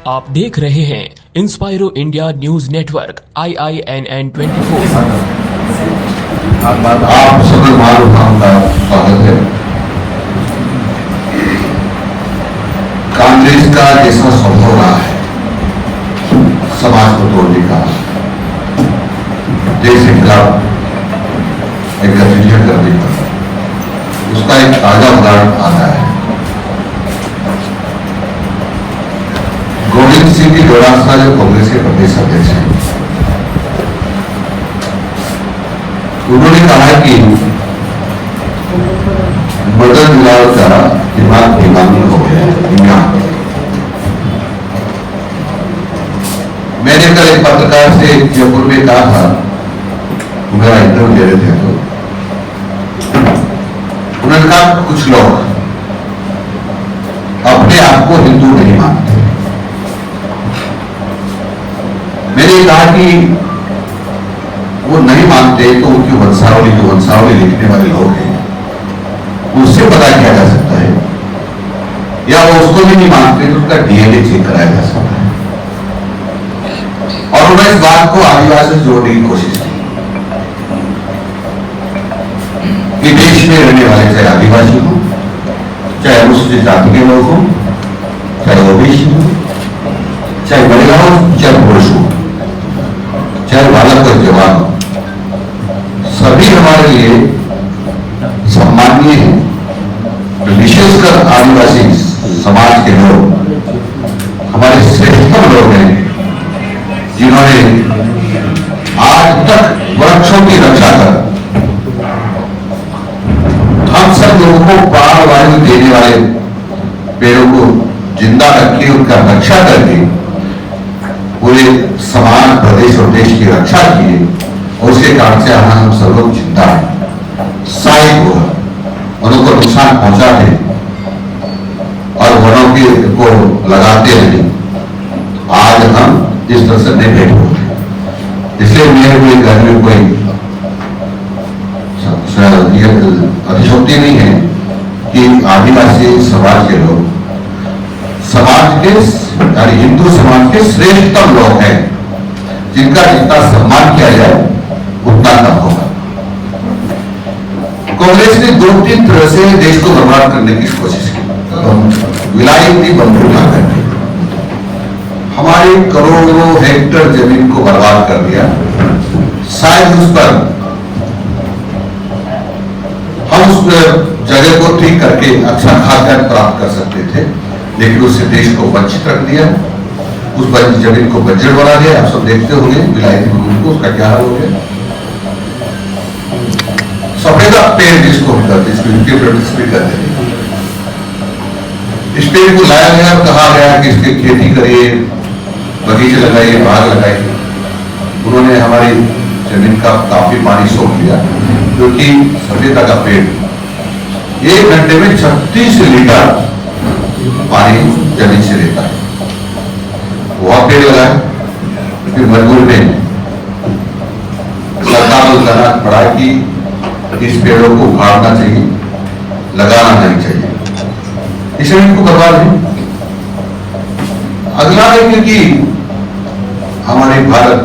आप देख रहे हैं इंस्पायरो इंडिया न्यूज नेटवर्क IINN 24। आप सदर महानुभाव का स्वागत है। कांग्रेस का जैसा स्वभाव रहा है समाज को तोड़ने का, देश के खिलाफ एक गतिविधियां करने का, उसका एक ताजा उदाहरण आता है। गोविंद सिंह जी डोडासरा जो कांग्रेस के प्रदेश अध्यक्ष हैं, उन्होंने कहा कि मदन लाल का दिमाग दीवानी हो गया। मैंने कल एक पत्रकार से जयपुर में कहा था, मेरा इंटरव्यू ले रहे थे, तो उन्होंने कहा कुछ लोग अपने आप को हिंदू नहीं मानते। मैंने कहा कि वो नहीं मानते तो उनकी वंशावली, जो वंशावली लिखने वाले लोग हैं, उससे पता किया जा सकता है, या वो उसको भी नहीं मानते तो उसका DNA चेक कराया जा सकता है। और उन्होंने इस बात को आदिवासी से जोड़ने की कोशिश की कि देश में रहने वाले चाहे आदिवासी हो, चाहे अनुसूचित जाति के लोग हो, चाहे ओबीसी हो, चाहे महिला हो, चाहे पुरुष हो, चाहे बालक हो, जवान हो, सभी हमारे लिए सम्मानीय हैं। विशेषकर आदिवासी समाज के लोग हमारे श्रेष्ठतम लोग हैं, जिन्होंने आज तक वृक्षों की रक्षा कर हम सब लोगों को प्राण वायु देने वाले पेड़ों को जिंदा रखे, उनका रक्षा करके पूरे समाज, प्रदेश और देश की रक्षा की है। और उसके कारण से हम सब लोग जिंदा हैं। साइक हुआ, वनों को नुकसान पहुंचाते और वनों को लगाते रहे, आज हम इस तरह से नहीं बैठे होते। इसलिए मेरे कोई घर में कोई अतिशोक्ति नहीं है कि आदिवासी समाज के लोग समाज के यानी हिंदू समाज के श्रेष्ठतम लोग हैं, जिनका जितना सम्मान किया जाए उतना कम होगा। कांग्रेस ने 2-3 तरह से देश को बर्बाद करने की कोशिश की। विलायती बंदूक लाकर हमारी करोड़ों हेक्टर जमीन को बर्बाद कर दिया। शायद उस पर हम उस जगह को ठीक करके अच्छा खाद्यान्न प्राप्त कर सकते थे, लेकिन उससे देश को वंचित रख दिया। उस जमीन को बंजर बना दिया। आप सब देखते होंगे विलायती बंदूक को, उसका क्या हाल हो गया। सफेदा पेड़ जिसको हम कहते हैं, इस पेड़ को लाया गया और कहा गया कि इसकी खेती करिए, बगीचे लगाइए, बाग लगाइए। उन्होंने हमारी जमीन का काफी पानी सोख लिया, क्योंकि सफेदा का पेड़ 1 घंटे में 36 लीटर पानी जमीन से लेता है। वह पेड़ लगाए, फिर मजबूर में सरकार को करना पड़ा कि इस पेड़ों को उखाड़ना चाहिए, लगाना नहीं चाहिए। इसलिए इनको बर्बाद है। अगला है क्योंकि हमारे भारत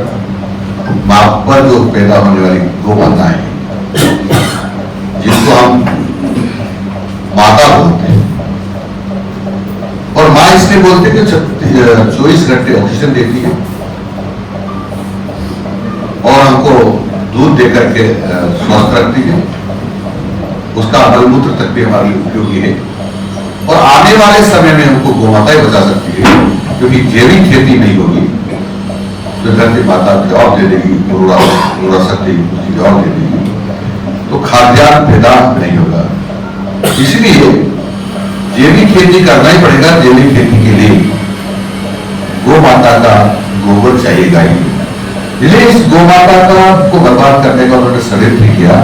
मां पर जो पैदा होने वाली गौ माता है, जिसको हम माता बोलते हैं, और मां इसलिए बोलते कि 24 घंटे ऑक्सीजन देती है और हमको दूध देकर के स्वस्थ रखती है। उसका मलमूत्र तक भी हमारे लिए उपयोगी है, और आने वाले समय में हमको गौमाता ही बचा सकती है, क्योंकि जैविक खेती नहीं होगी तो धरती माता जवाब दे देगी, पूरा शक्ति उसकी जवाब दे देगी, तो खाद्यान्न पैदा नहीं होगा। इसलिए जैविक खेती करना ही पड़ेगा। जैविक खेती के लिए गौ माता का गोबर चाहिए गाय। इसलिए इस गौ माता को बर्बाद करने का उन्होंने षड्यंत्र किया,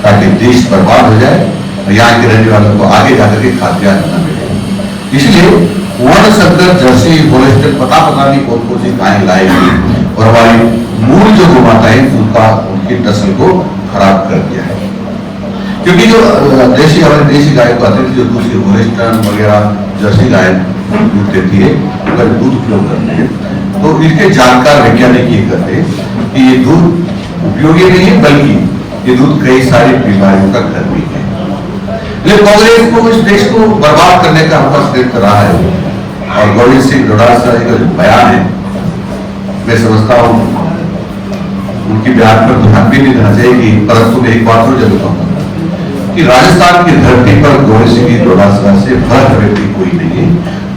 ताकि देश बर्बाद हो जाए और यहाँ के रहने वालों को आगे जाकर के खाद्यान्न न मिले। इसलिए वर्ण संकर, जर्सी, होलिस्टिन, पता नहीं कौन सी गायें लाएगी, और हमारी मूल जो गौ माता है उनकी नस्ल को खराब कर दिया है। क्योंकि जो हमारे देशी गाय को आते थे, जो दूसरी होलिस्टिन वगैरह जर्सी गाय दूध देती है, उसका दूध उपयोग करते हैं, तो इसके जानकार वैज्ञानिक ये कहते हैं कि ये दूध उपयोगी नहीं है, बल्कि ये दूध कई सारी बीमारियों का घर भी है। लेकिन कांग्रेस को इस देश को बर्बाद करने का हवस व्यक्त रहा है, और गोविंद सिंह डोटासरा का जो बयान है, मैं समझता हूँ उनकी बयान पर ध्यान भी नहीं देना चाहिए, परंतु मैं एक बात और जरूर कहूँगा कि राजस्थान की धरती पर गोविंद सिंह डोटासरा से भ्रष्ट व्यक्ति कोई नहीं है,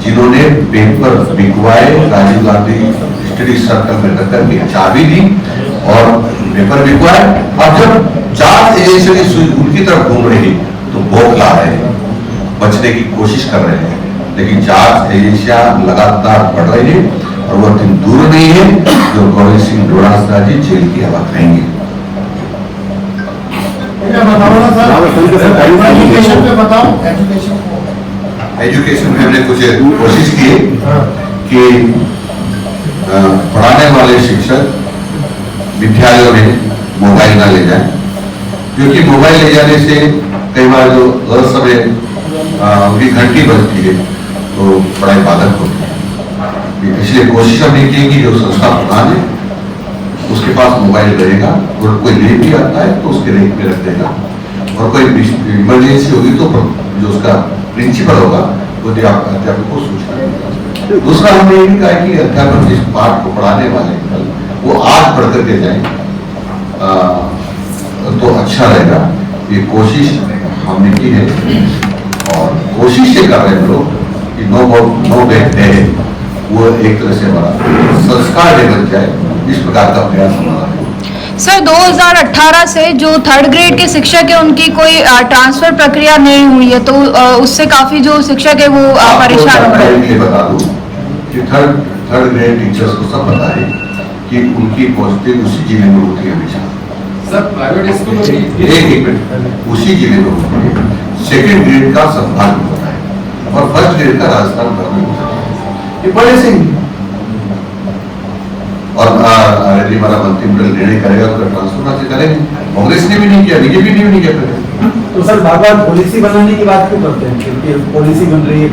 जिन्होंने पेपर बिकवाए, राजीव गांधी स्टडी सर्कल में टक्कर की चाबी दी और पेपर बिकवाए। अब जब जांच एजेंसी उनकी तरफ घूम रही तो बौखला रहे हैं, बचने की कोशिश कर रहे हैं, लेकिन जांच एजेंसियां लगातार बढ़ रही है और वह दिन दूर नहीं है जो गोविंद सिंह डोटासरा जी जेल की हवा खाएंगे। एजुकेशन में हमने कुछ कोशिश की कि पढ़ाने वाले शिक्षक विद्यालयों में मोबाइल ना ले जाएं, क्योंकि मोबाइल ले जाने से कई बार जो असमय उनकी घंटी बजती है तो पढ़ाई बाधक होती है। इसलिए कोशिश हमने की कि जो संस्था प्रधान है उसके पास मोबाइल रहेगा, और कोई ले भी आता है तो उसके रेट में रख देगा, और कोई इमरजेंसी होगी तो जो उसका प्रिंसिपल होगा वो अध्यापक को सूचना देगा। दूसरा हमने ये भी कहा कि अध्यापक जिस पाठ को पढ़ाने वाले वो आज पढ़ करके जाए तो अच्छा रहेगा। ये कोशिश हमने की है और कोशिश ये कर रहे हैं लोग कि नो बैक डे वो एक तरह से हमारा संस्कार डे बन जाए, इस प्रकार का प्रयास हमारा है। सर 2018 से जो थर्ड ग्रेड के शिक्षक है उनकी कोई ट्रांसफर प्रक्रिया नहीं हुई है, तो उससे काफी जो शिक्षक है वो परेशान हो रहे हैं। बता दूं कि थर्ड ग्रेड टीचर्स को सब पता है कि उनकी पोस्टिंग उसी जिले में होती है हमेशा। सर प्राइवेट स्कूल एक मिनट, उसी जिले में होती है। सेकेंड ग्रेड का संभाग में होता है और फर्स्ट ग्रेड का राजस्थान भर में होता है। ये बड़े से और हमारा मंत्रिमंडल निर्णय करेगा तो ट्रांसफर से करेंगे। कांग्रेस ने भी नहीं किया, बीजेपी ने भी नहीं किया। तो सर बार बार पॉलिसी बनाने की बात क्यों करते हैं, क्योंकि पॉलिसी बन रही है।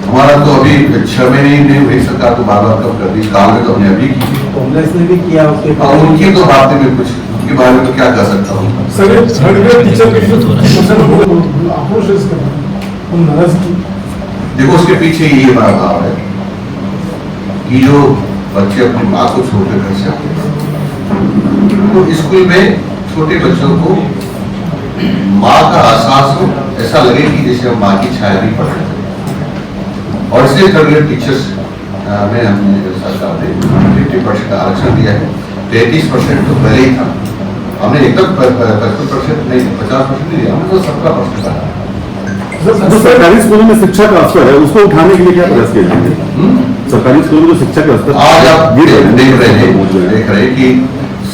हमारा तो अभी 6 महीने ही नहीं हुई, सरकार तो बार बार कब कर दी, काल में तो हमने अभी की, कांग्रेस ने भी किया उसके और उनकी तो बातें में कुछ उनके बारे में तो क्या कह सकता हूँ। देखो उसके पीछे ये हमारा भाव है कि जो बच्चे अपनी माँ को छोड़कर घर से आते हैं तो स्कूल में छोटे बच्चों को माँ का एहसास हो, ऐसा लगे कि जैसे हम माँ की छाया भी पड़ रहे हैं। और इसलिए थर्ड ग्रेड टीचर्स में हमने सरकार ने 50% आरक्षण दिया है। 33% तो पहले ही था, हमने एकदम 55% नहीं 50% नहीं दिया, हमने तो 17% कहा। जो सरकारी स्कूलों में शिक्षा का स्तर है उसको उठाने के लिए क्या प्रयास किए जाएंगे? सरकारी स्कूलों में जो शिक्षा का स्तर आज आप देख रहे हैं कि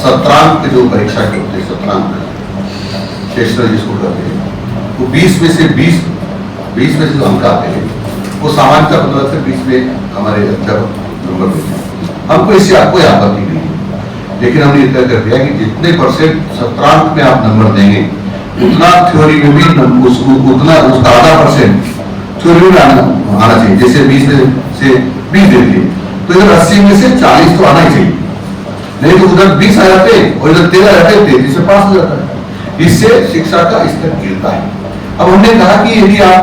सत्रांक जो परीक्षा के होते हैं, सत्रांक सेशनल जिसको कहते हैं, वो 20 में से 20 में से जो अंक आते हैं वो सामान्य का मतलब से 20 में हमारे अध्यापक नंबर देते हैं। हमको इससे आपको आपत्ति नहीं है, लेकिन हमने तय कर दिया कि जितने % सत्रांक में आप नंबर देंगे उतना थ्योरी में भी उतना उसका आधा % थ्योरी में आना चाहिए। जैसे 20 में से 20 देती है तो इधर 80 में से 40 तो आना ही चाहिए, नहीं तो उधर 20 आ जाते और इधर 13 आ जाते, 33 से पास हो जाता है। इससे शिक्षा का स्तर गिरता है। अब हमने कहा कि यदि आप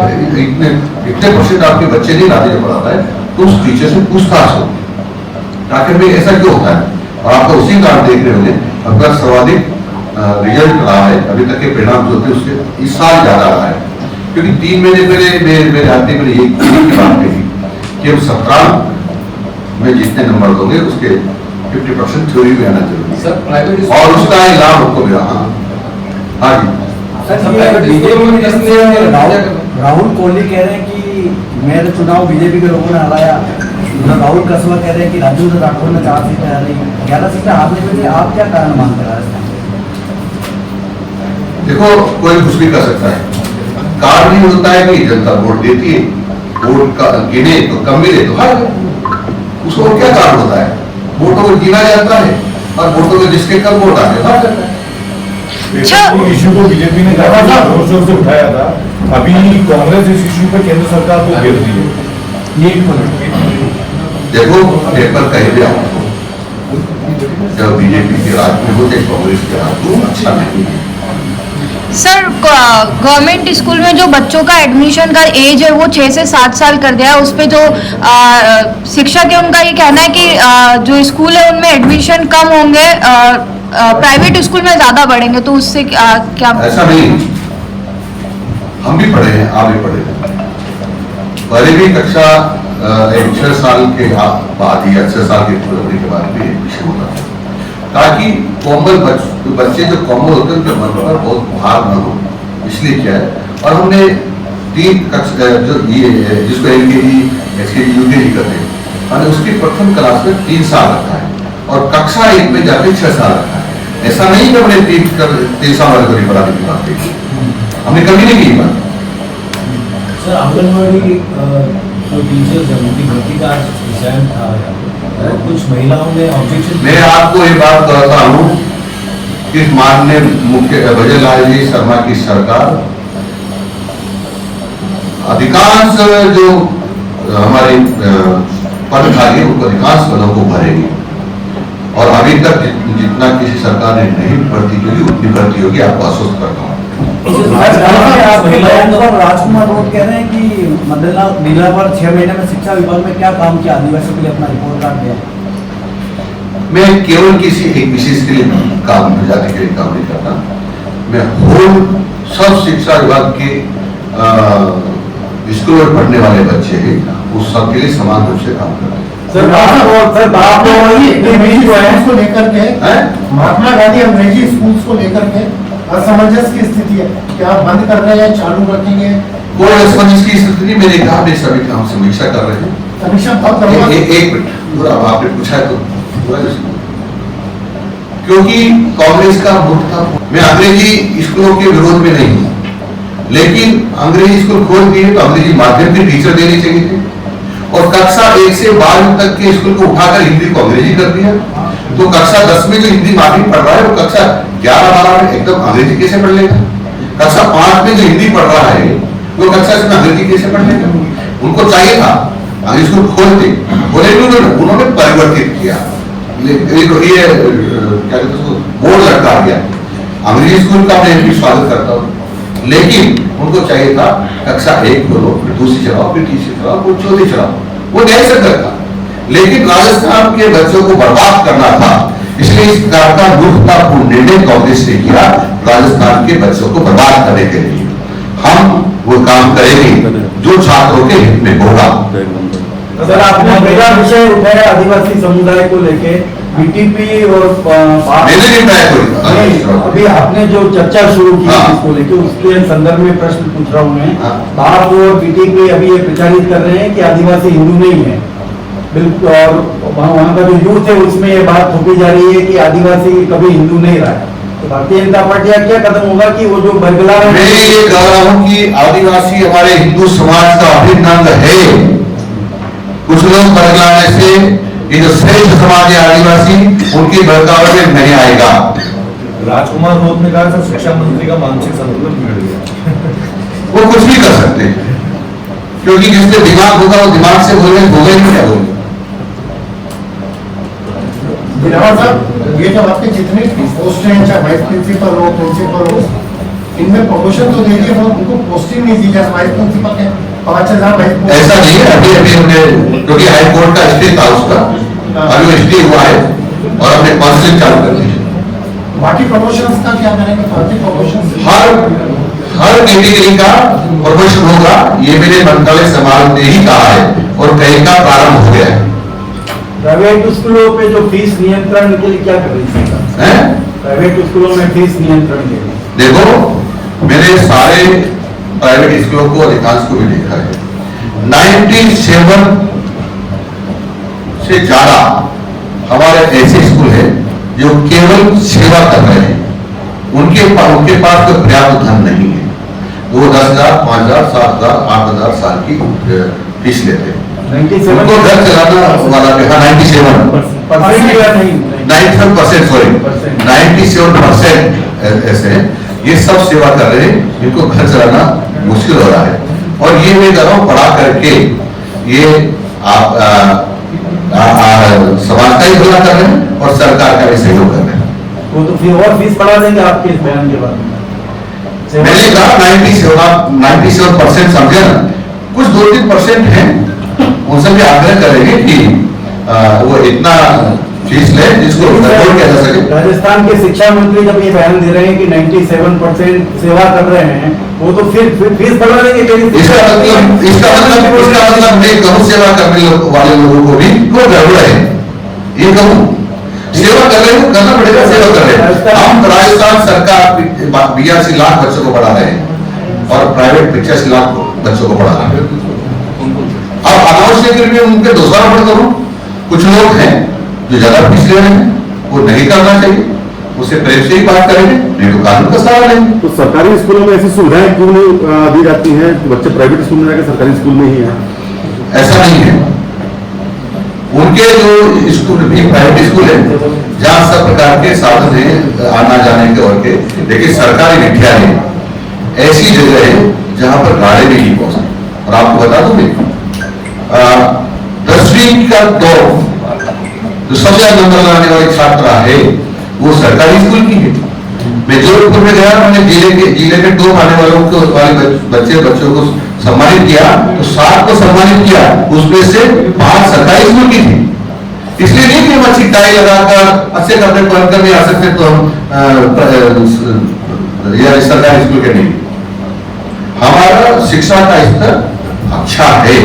इतने % आपके बच्चे नहीं लाते जो पढ़ाता है तो उस टीचर से पूछताछ हो, आखिर में ऐसा क्यों होता है। और आप तो उसी कारण देख रहे होंगे अगर सर्वाधिक रिजल्ट रहा है अभी तक के परिणाम जो होते हैं उससे इस साल ज्यादा रहा है, क्योंकि 3 महीने पहले मेरे आते मैंने ये बात कही कि हम सत्रांक में जितने नंबर दोगे उसके 50% थ्योरी में आना जरूरी सर प्राइवेट है और उसका ही लाभ हमको मिला। हाँ जी राहुल कोहली कह रहे हैं कि मेरे चुनाव बीजेपी के लोगों ने हराया, राहुल कसवा कह रहे हैं कि राजेंद्र राठौर ने 4 सीटें हराई, 11 सीटें हारने के लिए आप क्या कारण मानते हैं? देखो कोई कुछ भी कर सकता है, कारण ही होता है कि जनता वोट देती है, वोट का गिने तो कम मिले तो हार गए, उसको क्या कारण होता है। वोटों को गिना जाता है और वोटों को जिसके कम वोट आते हार जाता है। इश्यू को बीजेपी ने काफी जोर शोर से उठाया था, अभी कांग्रेस इस इश्यू पे केंद्र सरकार को घेर दी है। देखो पेपर कहीं भी आओ, जब बीजेपी के राज में होते कांग्रेस के राज में अच्छा नहीं है। सर गवर्नमेंट स्कूल में जो बच्चों का एडमिशन का एज है वो 6 से 7 साल कर दिया है। उस पे जो शिक्षक है उनका ये कहना है कि जो स्कूल है उनमें एडमिशन कम होंगे, प्राइवेट स्कूल में ज्यादा बढ़ेंगे, तो उससे क्या? ऐसा नहीं, हम भी पढ़े हैं, आप भी पढ़े हैं। पहले भी कक्षा 6 साल के बाद या 6 साल के पूरे होने के बाद भी एडमिशन होता था, ताकि कोमल बच्चे जो कोमल होते हैं उनके मन पर बहुत भार न हो, इसलिए क्या है। और हमने 3 कक्षा जो ये जिसको LKG, SKG, UKG करते हैं, हमने उसकी प्रथम क्लास में 3 साल रखा है और कक्षा 1 में जाके 6 साल रखा है। ऐसा नहीं कि हमने 3 साल वाले को नहीं पढ़ाने की बात की, हमने कभी नहीं की बात। सर आंगनबाड़ी जो टीचर्स है उनकी भर्ती का एग्जाम था, कुछ महिलाओं ने ऑब्जेक्शन। मैं आपको ये बात बताता हूँ कि माननीय मुख्य भजन लाल जी शर्मा की सरकार अधिकांश जो हमारे पद खाली उनको अधिकांश पदों को भरेगी और अभी तक जितना किसी सरकार ने नहीं भर्ती की उतनी भर्ती होगी, आपको आश्वस्त करता हूँ। राजकुमार रोड कह रहे हैं कि मंडला पर 6 महीने में शिक्षा विभाग में क्या काम किया, आदिवासियों के लिए अपना रिपोर्ट कार्ड दिया। मैं केवल किसी एक विशेष के लिए काम, जाति के लिए काम नहीं करता, मैं होल सब शिक्षा विभाग के स्कूल में पढ़ने वाले बच्चे हैं उस सब के लिए समान रूप से काम करते हैं। को लेकर के महात्मा गांधी अंग्रेजी स्कूल को लेकर के असमंजस की स्थिति है, क्या बंद कर रहे हैं, चालू रखेंगे? कोई असमंजस की स्थिति नहीं, मैंने कहा हमने सभी काम समीक्षा कर रहे हैं। समीक्षा कब करेंगे? एक मिनट, पूरा आपने पूछा है तो पूरा क्योंकि कांग्रेस का मुद्दा था। मैं अंग्रेजी स्कूलों के विरोध में नहीं हूँ, लेकिन अंग्रेजी स्कूल खोल दिए तो अंग्रेजी माध्यम के टीचर देने चाहिए थे और कक्षा 1 से 12 तक के स्कूल को उठाकर हिंदी को अंग्रेजी कर दिया। तो कक्षा 10 में जो हिंदी माध्यम पढ़ रहा है वो कक्षा 11-12 में एकदम अंग्रेजी कैसे पढ़ लेगा? कक्षा 5 में जो हिंदी पढ़ रहा है वो कक्षा में अंग्रेजी कैसे पढ़ लेगा? उनको चाहिए था अंग्रेजी स्कूल खोलते, उन्होंने परिवर्तित किया, ये क्या कहते हैं बोर्ड लटका दिया। अंग्रेजी स्कूल का मैं भी स्वागत करता हूँ, लेकिन उनको चाहिए था कक्षा 1 खोलो, फिर दूसरी चलाओ, फिर तीसरी चलाओ, फिर चौथी चलाओ, वो न्याय संगत था। लेकिन राजस्थान के बच्चों को बर्बाद करना था, इसलिए इस प्रकार का मूर्खतापूर्ण निर्णय कांग्रेस ने किया राजस्थान के बच्चों को बर्बाद करने के लिए। हम वो काम करेंगे जो छात्रों के हित में होगा। सर आपने मेरा विषय उठाया आदिवासी समुदाय को लेके, BTP और अभी आपने जो चर्चा शुरू की इसको लेके उसके संदर्भ में प्रश्न पूछ रहा हूँ मैं। आप और BTP अभी ये प्रचारित कर रहे हैं कि आदिवासी हिंदू नहीं है, बिल्कुल, और वहाँ का जो यूथ है उसमें ये बात थोपी जा रही है कि आदिवासी कभी हिंदू नहीं रहा है। तो भारतीय जनता पार्टी का क्या कदम होगा कि वो जो बरगला मैं ये कह रहा हूँ कि आदिवासी हमारे हिंदू समाज का अभिन्न अंग है। कुछ लोग बरगलाने से ये जो श्रेष्ठ समाज है आदिवासी, उनकी बहकावे में नहीं आएगा। राजकुमार रोड ने कहा सर शिक्षा मंत्री का मानसिक संतुलन बिगड़ गया। वो कुछ भी कर सकते हैं, क्योंकि जिससे दिमाग होगा वो दिमाग से बोले, होगा ही क्या बोले। दिलावर साहब, ये जो आपके जितने पोस्ट हैं, चाहे वाइस प्रिंसिपल हो, इनमें प्रमोशन तो दे दिए, उनको पोस्टिंग नहीं दी जाए। वाइस प्रिंसिपल के 5000 ऐसा नहीं है। अभी हमने, क्योंकि हाई कोर्ट का स्टे था उसका, अभी स्टे हुआ है और हमने काउंसलिंग चालू कर दी है। बाकी प्रमोशंस का क्या करेंगे? प्रमोशन हर कैटेगरी का प्रमोशन होगा, ये मेरे मंत्रालय समारोह ने ही कहा है और कहीं का प्रारंभ हो गया है। प्राइवेट स्कूलों पे जो फीस नियंत्रण के लिए क्या कर रही है? प्राइवेट स्कूलों में फीस नियंत्रण के लिए देखो, मैंने सारे प्राइवेट स्कूलों को अधिकांश को भी देखा है। 97 से ज्यादा हमारे ऐसे स्कूल है जो केवल सेवा कर रहे हैं, उनके पास कोई पर्याप्त धन नहीं है। वो 10,000, 5,000, 7,000, 8,000 साल की फीस लेते हैं। 97 उनको घर चलाना वाला 97 नहीं 97% सॉरी 97% ऐसे ये सब सेवा कर रहे हैं, इनको घर चलाना मुश्किल हो रहा है। और ये मैं कह रहा हूँ पढ़ा करके ये समाज का ही भला कर रहे हैं और सरकार का भी सहयोग कर रहे हैं। वो तो फिर और फीस बढ़ा देंगे आपके इस बयान के बाद। मैंने कहा 97% समझे ना, कुछ 2-3% हैं उनसे भी आग्रह करेंगे कि वो इतना फीस ले जिसको कंट्रोल किया जा सके। राजस्थान के शिक्षा मंत्री जब ये बयान दे रहे हैं कि 97% सेवा कर रहे हैं, वो तो फिर फीस बढ़ा देंगे। इसका मतलब मैं कहूँ सेवा करने वाले लोगों को भी वो गड़बड़ है, ये कहूँ सेवा कर रहे हैं, करना पड़ेगा, सेवा कर रहे हैं। हम राजस्थान सरकार 82 लाख बच्चों को पढ़ा रहे हैं और प्राइवेट 85 लाख बच्चों को पढ़ा रहे हैं। अब अनावश्यक रूप में उनके दोषारोपण करूं, कुछ लोग हैं जो ज्यादा फीस ले रहे हैं, वो नहीं करना चाहिए, उसे प्रेम से ही बात करेंगे, नहीं तो कानून का सहारा लेंगे। तो सरकारी स्कूलों में ऐसी सुविधाएं क्यों नहीं दी जाती हैं कि बच्चे प्राइवेट स्कूल में जाकर सरकारी स्कूल में ही हैं? ऐसा नहीं है, उनके जो स्कूल भी प्राइवेट स्कूल है जहां सब प्रकार के साधन है आना जाने के और के, लेकिन सरकारी विद्यालय ऐसी जगह है जहां पर गाड़ी भी नहीं पहुंचती। और आपको बता दूं मैं 10वीं का टॉप जो सबसे ज्यादा नंबर लाने वाली छात्रा है वो सरकारी स्कूल की है। मैं जोधपुर में गया, मैंने जिले में टॉप आने वालों को वाले बच्चों को सम्मानित किया, तो 7 को सम्मानित किया, उसमें से 5 सरकारी स्कूल की थी। इसलिए नहीं कि हम अच्छी टाई लगाकर अच्छे कपड़े पहनकर नहीं आ सकते तो हम सरकारी स्कूल के नहीं। हमारा शिक्षा का स्तर अच्छा है,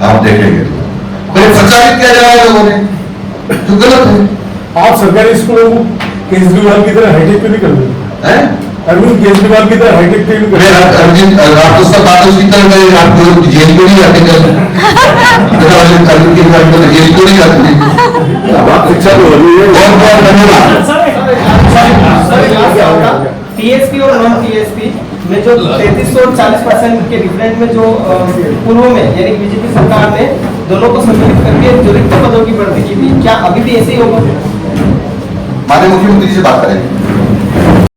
आप देखेंगे तो प्रचारित किया जा रहा है लोगों ने, जो गलत है। आप सरकारी स्कूलों को केजरीवाल की तरह हाईटेक पे भी कर देते हैं, अरविंद केजरीवाल की तरह हाईटेक पे भी कर देते हैं। अरविंद आप तो सब बातों की तरह करें, आपको जेल को नहीं जाते अरविंद केजरीवाल को जेल को नहीं जाते। बात शिक्षा तो हो रही है। बहुत बहुत धन्यवाद। टीएसपी और नॉन टीएसपी में जो 33 और 40% के डिफरेंट में जो पूर्व में यानी बीजेपी सरकार ने दोनों को सम्मिलित करके जो रिक्त पदों की भर्ती की थी, क्या अभी भी ऐसे ही होगा? माननीय मुख्यमंत्री से बात करेंगे।